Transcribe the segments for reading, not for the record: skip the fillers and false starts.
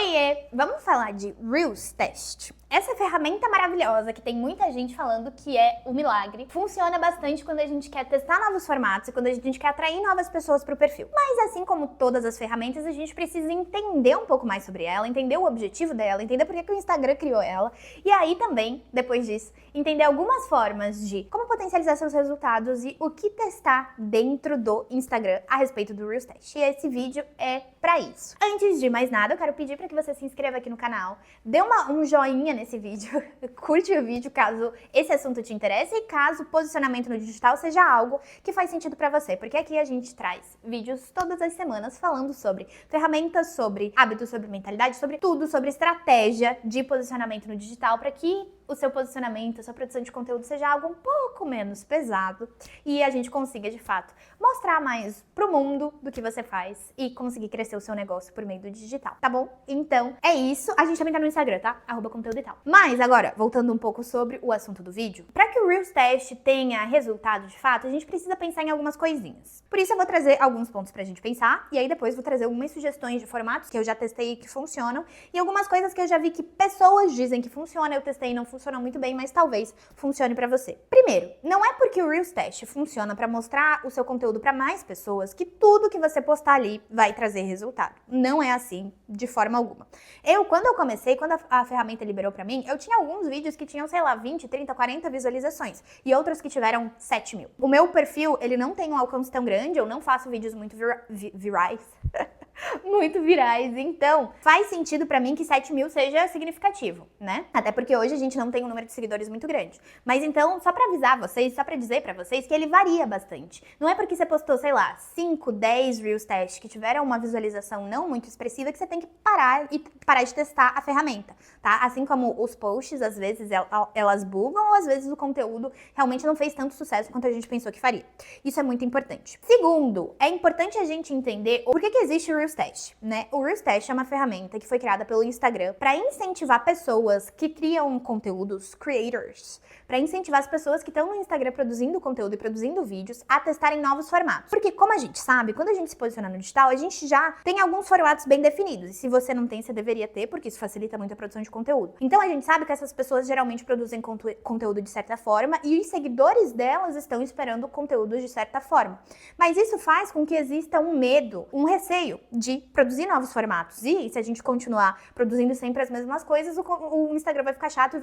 Oiê! Vamos falar de Reels Test. Essa ferramenta maravilhosa que tem muita gente falando que é o milagre, funciona bastante quando a gente quer testar novos formatos e quando a gente quer atrair novas pessoas para o perfil. Mas assim como todas as ferramentas, a gente precisa entender um pouco mais sobre ela, entender o objetivo dela, entender por que o Instagram criou ela e aí também, depois disso, entender algumas formas de como potencializar seus resultados e o que testar dentro do Instagram a respeito do Reels Test. E esse vídeo é para isso. Antes de mais nada, eu quero pedir para que você se inscreva aqui no canal, dê um joinha nesse vídeo, curte o vídeo caso esse assunto te interesse e caso posicionamento no digital seja algo que faz sentido para você, porque aqui a gente traz vídeos todas as semanas falando sobre ferramentas, sobre hábitos, sobre mentalidade, sobre tudo, sobre estratégia de posicionamento no digital para que o seu posicionamento, a sua produção de conteúdo seja algo um pouco menos pesado e a gente consiga, de fato, mostrar mais pro mundo do que você faz e conseguir crescer o seu negócio por meio do digital, tá bom? Então, é isso. A gente também tá no Instagram, tá? @conteúdo e tal. Mas agora, voltando um pouco sobre o assunto do vídeo, para que o Reels Test tenha resultado de fato, a gente precisa pensar em algumas coisinhas. Por isso eu vou trazer alguns pontos pra gente pensar e aí depois vou trazer algumas sugestões de formatos que eu já testei e que funcionam e algumas coisas que eu já vi que pessoas dizem que funciona, eu testei e não funcionou muito bem, mas talvez funcione pra você. Primeiro, não é porque o Reels Test funciona pra mostrar o seu conteúdo pra mais pessoas que tudo que você postar ali vai trazer resultado. Não é assim, de forma alguma. Quando eu comecei, quando a ferramenta liberou pra mim, eu tinha alguns vídeos que tinham, sei lá, 20, 30, 40 visualizações e outros que tiveram 7 mil. O meu perfil, ele não tem um alcance tão grande, eu não faço vídeos muito virais. Muito virais, então faz sentido pra mim que 7 mil seja significativo, né? Até porque hoje a gente não tem um número de seguidores muito grande. Mas então, só pra avisar vocês, só pra dizer pra vocês que ele varia bastante. Não é porque você postou, sei lá, 5, 10 Reels Test que tiveram uma visualização não muito expressiva que você tem que parar de testar a ferramenta, tá? Assim como os posts, às vezes elas bugam ou às vezes o conteúdo realmente não fez tanto sucesso quanto a gente pensou que faria. Isso é muito importante. Segundo, é importante a gente entender por que existe o Reels Test, né? O Reels Test é uma ferramenta que foi criada pelo Instagram para incentivar pessoas que criam conteúdos, creators, para incentivar as pessoas que estão no Instagram produzindo conteúdo e produzindo vídeos a testarem novos formatos. Porque, como a gente sabe, quando a gente se posiciona no digital, a gente já tem alguns formatos bem definidos. E se você não tem, você deveria ter, porque isso facilita muito a produção de conteúdo. Então, a gente sabe que essas pessoas geralmente produzem conteúdo de certa forma e os seguidores delas estão esperando conteúdos de certa forma. Mas isso faz com que exista um medo, um receio de produzir novos formatos. E se a gente continuar produzindo sempre as mesmas coisas, o Instagram vai ficar chato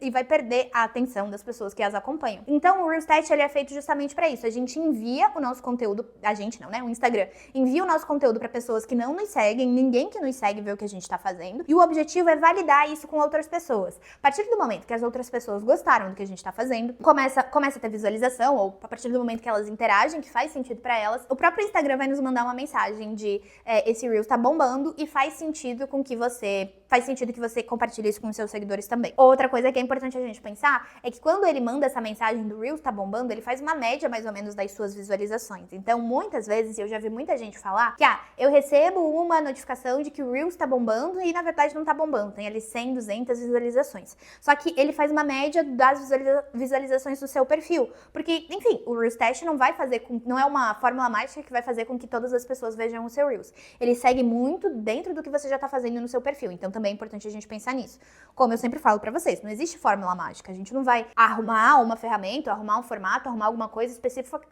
e vai perder a atenção das pessoas que as acompanham. Então, o Reels Test ele é feito justamente para isso. A gente envia o nosso conteúdo, a gente não, né? O Instagram envia o nosso conteúdo para pessoas que não nos seguem, ninguém que nos segue vê o que a gente tá fazendo. E o objetivo é validar isso com outras pessoas. A partir do momento que as outras pessoas gostaram do que a gente tá fazendo, começa a ter visualização, ou a partir do momento que elas interagem, que faz sentido para elas, o próprio Instagram vai nos mandar uma mensagem de esse Reels tá bombando e faz sentido que você compartilhe isso com os seus seguidores também. Outra coisa que é importante a gente pensar é que quando ele manda essa mensagem do Reels tá bombando, ele faz uma média mais ou menos das suas visualizações. Então, muitas vezes, eu já vi muita gente falar que, eu recebo uma notificação de que o Reels tá bombando e, na verdade, não tá bombando. Tem ali 100, 200 visualizações. Só que ele faz uma média das visualizações do seu perfil. Porque, enfim, o Reels Test não é uma fórmula mágica que vai fazer com que todas as pessoas vejam o seu Reels. Ele segue muito dentro do que você já tá fazendo no seu perfil. Então, também é importante a gente pensar nisso. Como eu sempre falo pra vocês, não existe fórmula mágica. A gente não vai arrumar uma ferramenta, arrumar um formato, arrumar alguma coisa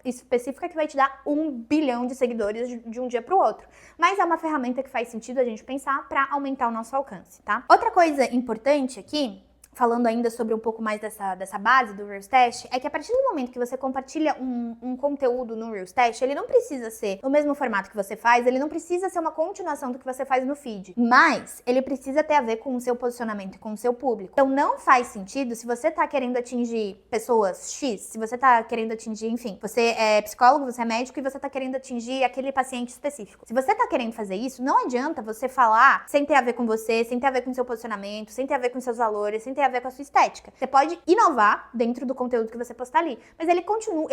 específica que vai te dar 1 bilhão de seguidores de um dia pro outro. Mas é uma ferramenta que faz sentido a gente pensar pra aumentar o nosso alcance, tá? Outra coisa importante aqui, falando ainda sobre um pouco mais dessa base do Reels Test, é que a partir do momento que você compartilha um conteúdo no Reels Test, ele não precisa ser no mesmo formato que você faz, ele não precisa ser uma continuação do que você faz no feed, mas ele precisa ter a ver com o seu posicionamento e com o seu público. Então não faz sentido se você tá querendo atingir pessoas X, se você tá querendo atingir, enfim, você é psicólogo, você é médico e você tá querendo atingir aquele paciente específico. Se você tá querendo fazer isso, não adianta você falar sem ter a ver com você, sem ter a ver com o seu posicionamento, sem ter a ver com seus valores, sem ter a ver com a sua estética. Você pode inovar dentro do conteúdo que você postar ali, mas ele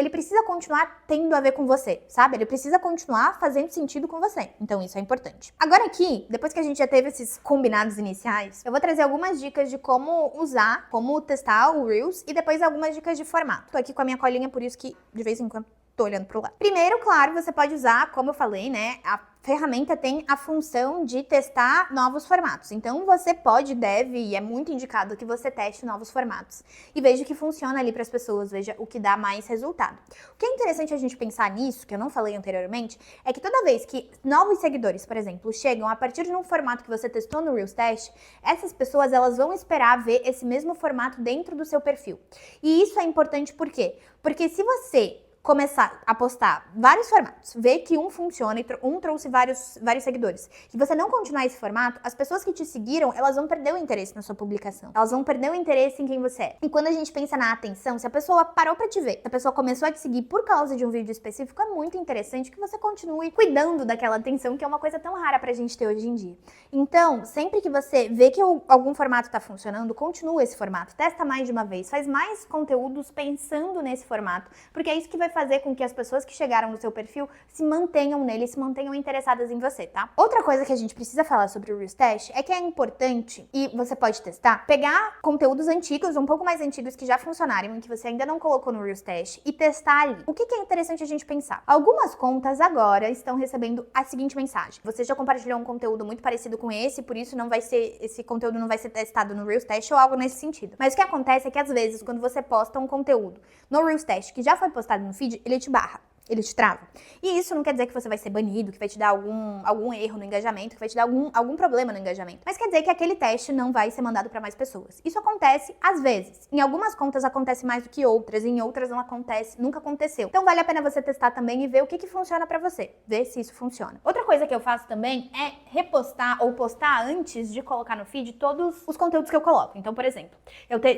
precisa continuar tendo a ver com você, sabe? Ele precisa continuar fazendo sentido com você. Então isso é importante. Agora aqui, depois que a gente já teve esses combinados iniciais, eu vou trazer algumas dicas de como usar, como testar o Reels e depois algumas dicas de formato. Tô aqui com a minha colinha, por isso que de vez em quando tô olhando pro lado. Primeiro, claro, você pode usar, como eu falei, né, a ferramenta tem a função de testar novos formatos. Então, você pode, deve e é muito indicado que você teste novos formatos e veja o que funciona ali para as pessoas, veja o que dá mais resultado. O que é interessante a gente pensar nisso, que eu não falei anteriormente, é que toda vez que novos seguidores, por exemplo, chegam a partir de um formato que você testou no Reels Test, essas pessoas elas vão esperar ver esse mesmo formato dentro do seu perfil. E isso é importante por quê? Porque se você começar a postar vários formatos, ver que um funciona e um trouxe vários seguidores, e você não continuar esse formato, as pessoas que te seguiram, elas vão perder o interesse na sua publicação. Elas vão perder o interesse em quem você é. E quando a gente pensa na atenção, se a pessoa parou pra te ver, se a pessoa começou a te seguir por causa de um vídeo específico, é muito interessante que você continue cuidando daquela atenção, que é uma coisa tão rara pra gente ter hoje em dia. Então, sempre que você vê que algum formato tá funcionando, continua esse formato, testa mais de uma vez, faz mais conteúdos pensando nesse formato, porque é isso que vai fazer com que as pessoas que chegaram no seu perfil se mantenham nele, se mantenham interessadas em você, tá? Outra coisa que a gente precisa falar sobre o Reels Test é que é importante, e você pode testar, pegar conteúdos antigos, um pouco mais antigos que já funcionaram e que você ainda não colocou no Reels Test e testar ali. O que é interessante a gente pensar? Algumas contas agora estão recebendo a seguinte mensagem: você já compartilhou um conteúdo muito parecido com esse, por isso esse conteúdo não vai ser testado no Reels Test ou algo nesse sentido. Mas o que acontece é que às vezes quando você posta um conteúdo no Reels Test que já foi postado no feed, ele te barra, ele te trava. E isso não quer dizer que você vai ser banido, que vai te dar algum erro no engajamento, que vai te dar algum problema no engajamento. Mas quer dizer que aquele teste não vai ser mandado para mais pessoas. Isso acontece às vezes. Em algumas contas acontece mais do que outras, em outras não acontece, nunca aconteceu. Então vale a pena você testar também e ver o que funciona para você, ver se isso funciona. Outra coisa que eu faço também é repostar ou postar antes de colocar no feed todos os conteúdos que eu coloco. Então, por exemplo,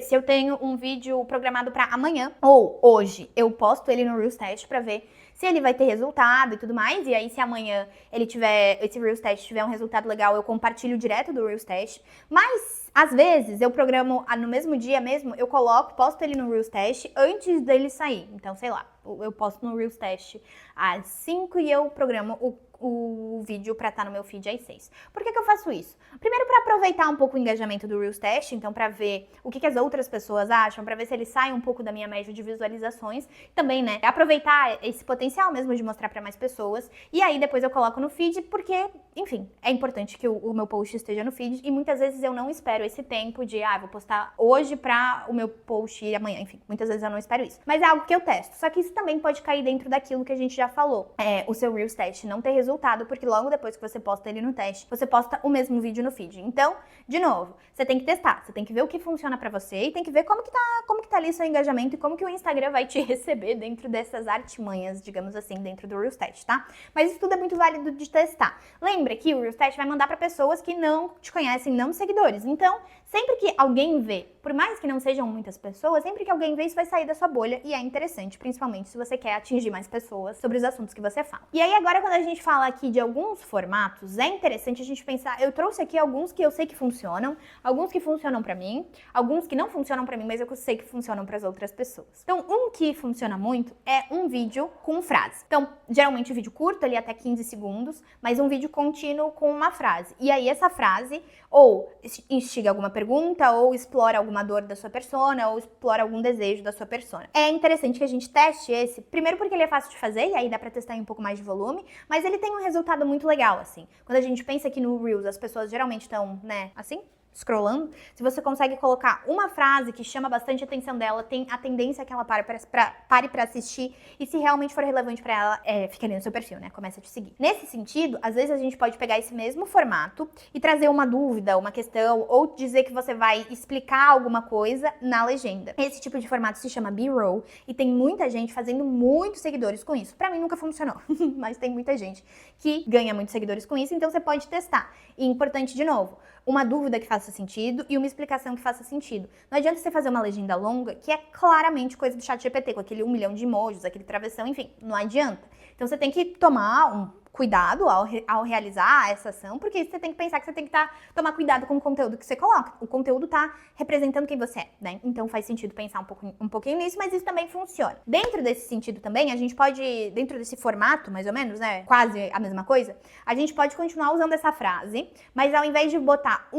se eu tenho um vídeo programado para amanhã ou hoje, eu posto ele no Reels Test para ver se ele vai ter resultado e tudo mais, e aí se amanhã esse Reels Test tiver um resultado legal, eu compartilho direto do Reels Test. Mas, às vezes, eu programo no mesmo dia mesmo, eu posto ele no Reels Test antes dele sair. Então, sei lá, eu posto no Reels Test às 5 e eu programo o vídeo pra estar no meu feed às 6. Por que eu faço isso? Primeiro, pra aproveitar um pouco o engajamento do Reels Test, então pra ver o que as outras pessoas acham, pra ver se ele sai um pouco da minha média de visualizações. Também, né, aproveitar esse potencial mesmo de mostrar pra mais pessoas. E aí depois eu coloco no feed, porque, enfim, é importante que o meu post esteja no feed. E muitas vezes eu não espero esse tempo de, vou postar hoje pra o meu post ir amanhã. Enfim, muitas vezes eu não espero isso. Mas é algo que eu testo. Só que isso também pode cair dentro daquilo que a gente já falou. O seu Reels Test não ter resultado, porque logo depois que você posta ele no teste, você posta o mesmo vídeo no feed. Então, de novo, você tem que testar, você tem que ver o que funciona pra você e tem que ver como que tá ali seu engajamento e como que o Instagram vai te receber dentro dessas artimanhas, digamos assim, dentro do Reels Test, tá? Mas isso tudo é muito válido de testar. Lembra que o Reels Test vai mandar pra pessoas que não te conhecem, não seguidores. Então, sempre que alguém vê, por mais que não sejam muitas pessoas, sempre que alguém vê, isso vai sair da sua bolha e é interessante, principalmente se você quer atingir mais pessoas sobre os assuntos que você fala. E aí agora, quando a gente fala aqui de alguns formatos, é interessante a gente pensar, eu trouxe aqui alguns que eu sei que funcionam, alguns que funcionam pra mim, alguns que não funcionam pra mim, mas eu sei que funcionam pras outras pessoas. Então, um que funciona muito é um vídeo com frase. Então, geralmente um vídeo curto, ali até 15 segundos, mas um vídeo contínuo com uma frase. E aí essa frase ou instiga alguma pergunta, ou explora alguma dor da sua persona, ou explora algum desejo da sua persona. É interessante que a gente teste esse, primeiro porque ele é fácil de fazer, e aí dá pra testar em um pouco mais de volume, mas ele tem um resultado muito legal, assim. Quando a gente pensa que no Reels as pessoas geralmente estão, né, assim, scrollando, se você consegue colocar uma frase que chama bastante a atenção dela, tem a tendência que ela pare pra assistir, e se realmente for relevante pra ela, fica ali no seu perfil, né? Começa a te seguir. Nesse sentido, às vezes a gente pode pegar esse mesmo formato e trazer uma dúvida, uma questão, ou dizer que você vai explicar alguma coisa na legenda. Esse tipo de formato se chama B-roll, e tem muita gente fazendo muitos seguidores com isso. Pra mim nunca funcionou, mas tem muita gente que ganha muitos seguidores com isso, então você pode testar. E importante, de novo, uma dúvida que faça sentido e uma explicação que faça sentido. Não adianta você fazer uma legenda longa que é claramente coisa do ChatGPT, com aquele 1 milhão de emojis, aquele travessão, enfim, não adianta. Então você tem que tomar um cuidado ao realizar essa ação, porque você tem que pensar que você tem que tomar cuidado com o conteúdo que você coloca. O conteúdo tá representando quem você é, né? Então faz sentido pensar um pouquinho nisso, mas isso também funciona. Dentro desse sentido também, a gente pode, dentro desse formato, mais ou menos, né? Quase a mesma coisa, a gente pode continuar usando essa frase, mas ao invés de botar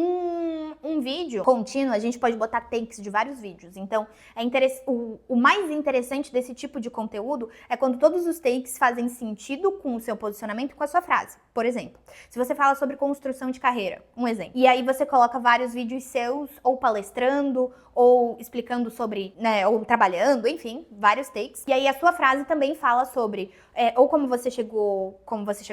um vídeo contínuo, a gente pode botar takes de vários vídeos. Então, o mais interessante desse tipo de conteúdo é quando todos os takes fazem sentido com o seu posicionamento e com a sua frase. Por exemplo, se você fala sobre construção de carreira, um exemplo, e aí você coloca vários vídeos seus, ou palestrando, ou explicando sobre, né, ou trabalhando, enfim, vários takes. E aí a sua frase também fala sobre ou como você chegou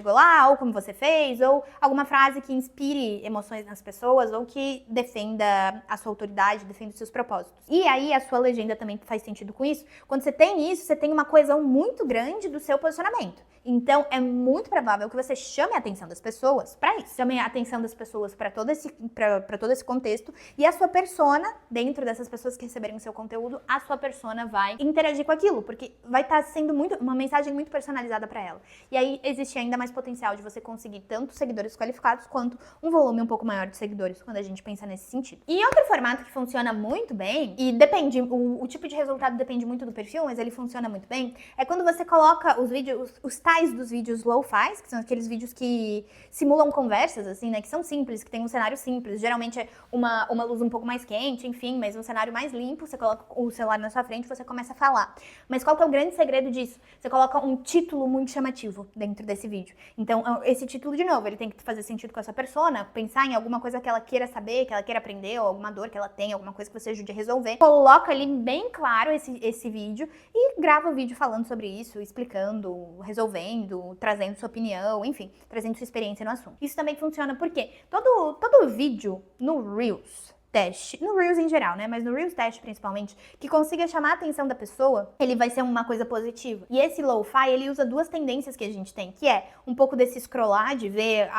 lá, ou como você fez, ou alguma frase que inspire emoções nas pessoas, ou que defenda a sua autoridade, defenda os seus propósitos. E aí a sua legenda também faz sentido com isso. Quando você tem isso, você tem uma coesão muito grande do seu posicionamento. Então, é muito provável que você chame a atenção das pessoas para isso. Chame a atenção das pessoas para todo esse contexto. E a sua persona, dentro dessas pessoas que receberem o seu conteúdo, a sua persona vai interagir com aquilo, porque vai estar sendo uma mensagem muito personalizada para ela. E aí, existe ainda mais potencial de você conseguir tanto seguidores qualificados, quanto um volume um pouco maior de seguidores, quando a gente pensa nesse sentido. E outro formato que funciona muito bem, e depende, o tipo de resultado depende muito do perfil, mas ele funciona muito bem, é quando você coloca os vídeos, os tais dos vídeos low-fi, que são aqueles vídeos que simulam conversas, assim, né, que são simples, que tem um cenário simples, geralmente é uma luz um pouco mais quente, enfim, mas um cenário mais limpo, você coloca o celular na sua frente e você começa a falar. Mas qual que é o grande segredo disso? Você coloca um título muito chamativo dentro desse vídeo. Então, esse título, de novo, ele tem que fazer sentido com a sua persona, pensar em alguma coisa que ela queira saber, que ela queira aprender, ou alguma dor que ela tem, alguma coisa que você ajude a resolver. Coloca ali bem claro esse vídeo e grava o vídeo falando sobre isso, explicando, resolvendo, trazendo sua opinião, enfim, trazendo sua experiência no assunto. Isso também funciona porque todo vídeo no Reels teste, no Reels em geral, né, mas no Reels teste principalmente, que consiga chamar a atenção da pessoa, ele vai ser uma coisa positiva. E esse lo-fi, ele usa duas tendências que a gente tem, que é um pouco desse scrollar, de ver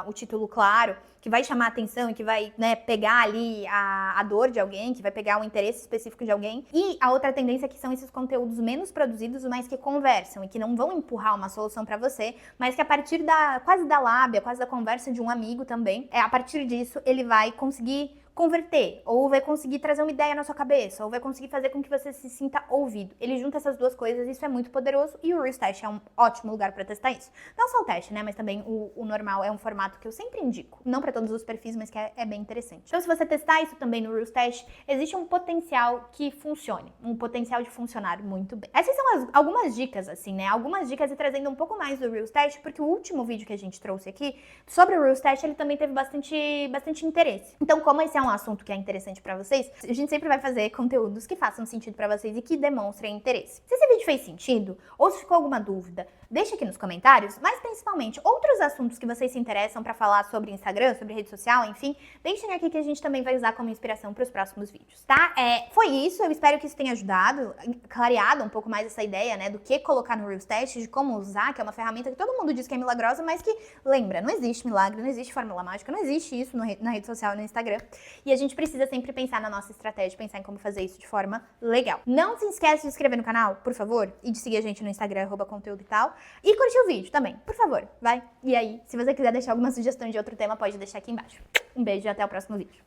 o título claro, que vai chamar a atenção e que vai, né, pegar ali a dor de alguém, que vai pegar um interesse específico de alguém. E a outra tendência que são esses conteúdos menos produzidos, mas que conversam e que não vão empurrar uma solução pra você, mas que a partir quase da lábia, quase da conversa de um amigo também, a partir disso ele vai conseguir converter, ou vai conseguir trazer uma ideia na sua cabeça, ou vai conseguir fazer com que você se sinta ouvido. Ele junta essas duas coisas, isso é muito poderoso, e o Reels Teste é um ótimo lugar para testar isso. Não só o teste, né, mas também o normal é um formato que eu sempre indico. Não para todos os perfis, mas que é bem interessante. Então, se você testar isso também no Reels Teste, existe um potencial que funcione, um potencial de funcionar muito bem. Essas são algumas dicas, assim, né, algumas dicas e trazendo um pouco mais do Reels Teste, porque o último vídeo que a gente trouxe aqui sobre o Reels Teste, ele também teve bastante interesse. Então, como esse é um assunto que é interessante pra vocês, a gente sempre vai fazer conteúdos que façam sentido pra vocês e que demonstrem interesse. Se esse vídeo fez sentido, ou se ficou alguma dúvida, deixa aqui nos comentários, mas principalmente outros assuntos que vocês se interessam pra falar sobre Instagram, sobre rede social, enfim, deixem aqui que a gente também vai usar como inspiração pros próximos vídeos, tá? Foi isso, eu espero que isso tenha ajudado, clareado um pouco mais essa ideia, né, do que colocar no Reels Teste, de como usar, que é uma ferramenta que todo mundo diz que é milagrosa, mas que, lembra, não existe milagre, não existe fórmula mágica, não existe isso na rede social, no Instagram. E a gente precisa sempre pensar na nossa estratégia, pensar em como fazer isso de forma legal. Não se esquece de se inscrever no canal, por favor, e de seguir a gente no Instagram, @conteúdo e tal. E curtir o vídeo também, por favor, vai. E aí, se você quiser deixar alguma sugestão de outro tema, pode deixar aqui embaixo. Um beijo e até o próximo vídeo.